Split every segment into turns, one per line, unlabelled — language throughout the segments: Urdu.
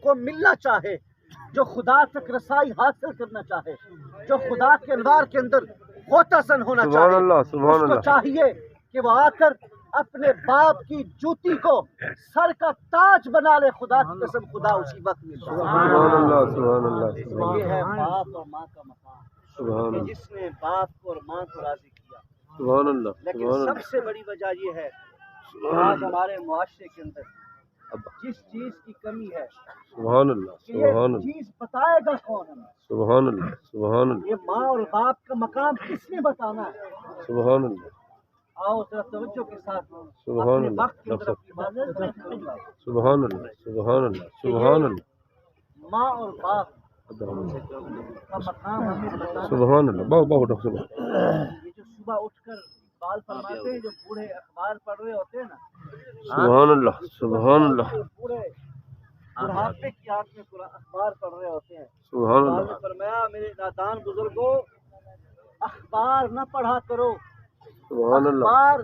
کو ملنا چاہے، جو خدا تک رسائی حاصل کرنا چاہے، جو خدا کے انوار کے اندر غوطہ ہونا چاہے، اس کو چاہیے کہ وہ آ کر اپنے باپ کی جوتی کو سر کا تاج بنا لے. خدا کی قسم خدا اسی وقت ملتا ہے. یہ ہے باپ اور ماں کا مقام کہ جس نے باپ کو اور ماں کو راضی کیا. لیکن سب سے بڑی وجہ یہ ہے آج ہمارے معاشرے کے اندر جس چیز کی کمی ہے کہ یہ چیز بتائے گا کون ہمیں؟ یہ ماں اور باپ کا مقام کس نے بتانا ہے؟ آؤ ذرا توجہ کے ساتھ اپنے وقت کے اندر اپنی بات ماں اور باپ کا مقام ہمیں بتانا. یہ جو صبح اٹھ کر بال فرماتے ہیں، جو بوڑھے اخبار پڑھ رہے ہوتے ہیں نا، بوڑھے بڑھاپے کی حالت میں اخبار پڑھ رہے ہوتے ہیں. نے فرمایا میرے نادان بزرگوں، اخبار نہ پڑھا کرو. اخبار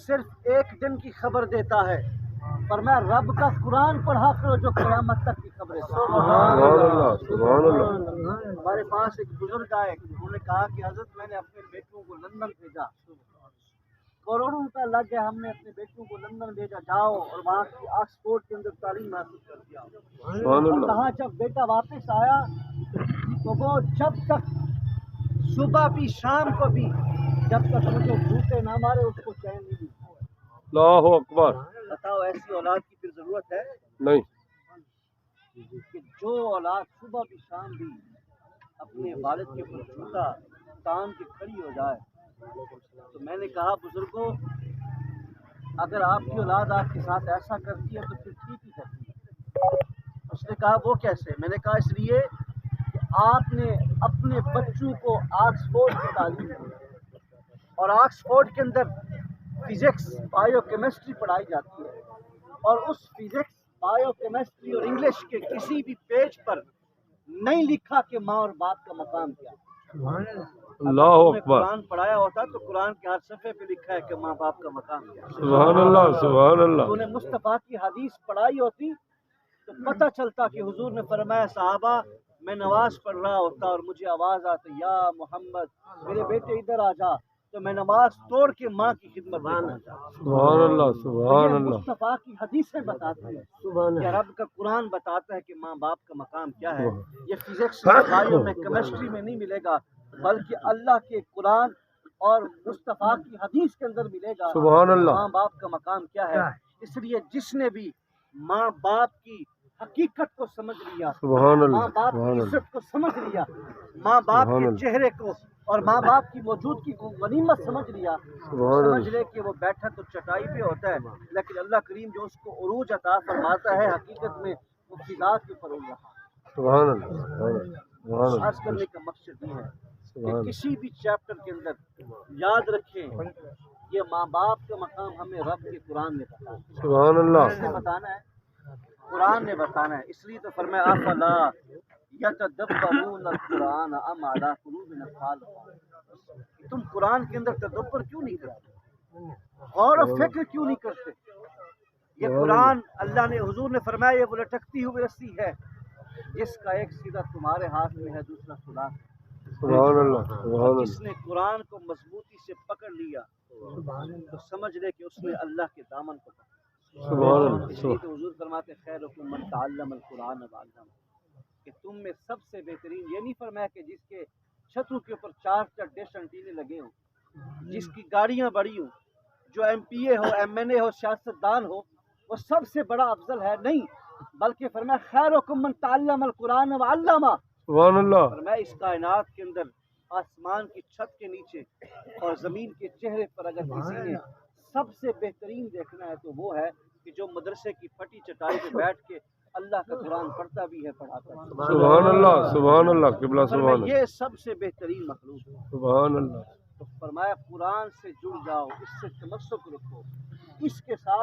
صرف ایک دن کی خبر دیتا ہے. فرمایا رب کا قرآن پڑھا کرو جو قیامت تک کی خبریں دیتا ہے. ہمارے پاس ایک بزرگ آئے، انہوں نے کہا کہ حضرت میں نے اپنے بیٹوں کو لندن بھیجا، کروڑوں روپیہ لگ گیا، ہم نے اپنے بیٹوں کو لندن بھیجا، جاؤ اور وہاں کی آکسفورڈ کے اندر تعلیم حاصل کر دیا. اور کہا جب بیٹا واپس آیا تو وہ جب تک صبح بھی شام کو بھی جب تک مجھے جوتے نہ مارے اس کو چین نہیں.
اللہ اکبر.
بتاؤ ایسی اولاد کی پھر ضرورت ہے
نہیں
کہ جو اولاد صبح بھی شام بھی اپنے والد کے اوپر جوتا تان کے کھڑی ہو جائے. تو میں نے کہا بزرگوں، اگر آپ کی اولاد آپ کے ساتھ ایسا کرتی ہے تو پھر ٹھیک ہی کرتی ہے. اس نے کہا وہ کیسے؟ میں نے کہا اس لیے کہ آپ نے اپنے بچوں کو آکسفورڈ کی تعلیم دی اور آکسفورڈ کے اندر فزکس بایو کیمسٹری پڑھائی جاتی ہے، اور اس فزکس بایو کیمسٹری اور انگلش کے کسی بھی پیج پر نہیں لکھا کہ ماں اور باپ کا مقام کیا.
اللہ اکبر.
قرآن پڑھایا ہوتا تو قرآن کے ہر صفحے پہ لکھا ہے کہ ماں باپ کا مقام کیا.
سبحان اللہ سبحان اللہ.
تو نے مصطفیٰ کی حدیث پڑھائی ہوتی تو پتہ چلتا کہ حضور نے فرمایا صحابہ میں نماز پڑھ رہا ہوتا اور مجھے آواز آتی یا محمد میرے بیٹے ادھر آ جا، تو میں نماز توڑ کے ماں کی خدمت میں پہنچا.
سبحان اللہ سبحان اللہ.
مصطفیٰ کی حدیثیں بتاتی ہیں کہ رب کا قرآن بتاتا ہے کہ ماں باپ کا مقام کیا ہے. یہ فزکس بایو میں کیمسٹری میں نہیں ملے گا، بلکہ اللہ کے قرآن اور مصطفیٰ کی حدیث کے اندر ملے گا.
سبحان اللہ.
ماں باپ کا مقام کیا ہے. اس لیے جس نے بھی ماں باپ کی حقیقت کو سمجھ لیا، ماں باپ کی عزت کو سمجھ لیا، ماں باپ کے چہرے کو اور ماں باپ کی موجودگی کو غنیمت سمجھ لیا، سمجھ لے کہ وہ بیٹھا تو چٹائی پہ ہوتا ہے، لیکن اللہ کریم جو اس کو عروج عطا فرماتا ہے حقیقت میں وہ فضا کے پر رہا.
سبحان اللہ.
خاص کرنے کا مقصد یہ ہے کہ کسی بھی چیپٹر کے اندر یاد رکھیں یہ ماں باپ کا مقام ہمیں رب کے قرآن نے بتایا.
سبحان اللہ.
کس نے بتانا ہے؟ قرآن نے بتانا ہے. اس لیے تو فرمایا افلا یتدبرون القرآن ام علی قلوب اقفالها. تم قرآن کے اندر تدبر کیوں نہیں کرتے؟ غور و فکر کیوں نہیں کرتے؟ یہ قرآن اللہ نے حضور نے فرمایا یہ وہ لٹکتی ہوئی رسی ہے جس کا ایک سیدھا تمہارے ہاتھ میں ہے دوسرا خدا.
سبحان اللہ سبحان اللہ.
جس نے قرآن کو مضبوطی سے پکڑ لیا تو سمجھ لے کہ اس نے اللہ کے دامن کو پکڑا.
سبحان اللہ.
اس لیے تو حضور فرماتے خیرکم من تعلم القرآن وعلمہ، کہ تم میں سب سے بہترین یہ نہیں فرمایا کہ جس کے چھتوں کے اوپر 4 ڈش انٹینے لگے ہوں، جس کی گاڑیاں بڑی ہوں، جو ایم پی اے ہو ایم این اے ہو سیاست دان ہو وہ سب سے بڑا افضل ہے، نہیں، بلکہ فرمایا خیرکم من تعلم القرآن وعلمہ.
سبحان اللہ.
فرمایا اس کائنات کے اندر آسمان کی چھت کے نیچے اور زمین کے چہرے پر اگر کسی نے سب سے بہترین دیکھنا ہے تو وہ ہے کہ جو مدرسے کی پھٹی چٹائی پہ بیٹھ کے اللہ کا قرآن پڑھتا بھی ہے پڑھاتا ہے.
سبحان اللہ سبحان اللہ. قبلہ سبحان اللہ.
یہ سب سے بہترین مخلوق ہے.
سبحان اللہ.
تو فرمایا قرآن سے جڑ جاؤ، اس سے تمسک رکھو، اس کے ساتھ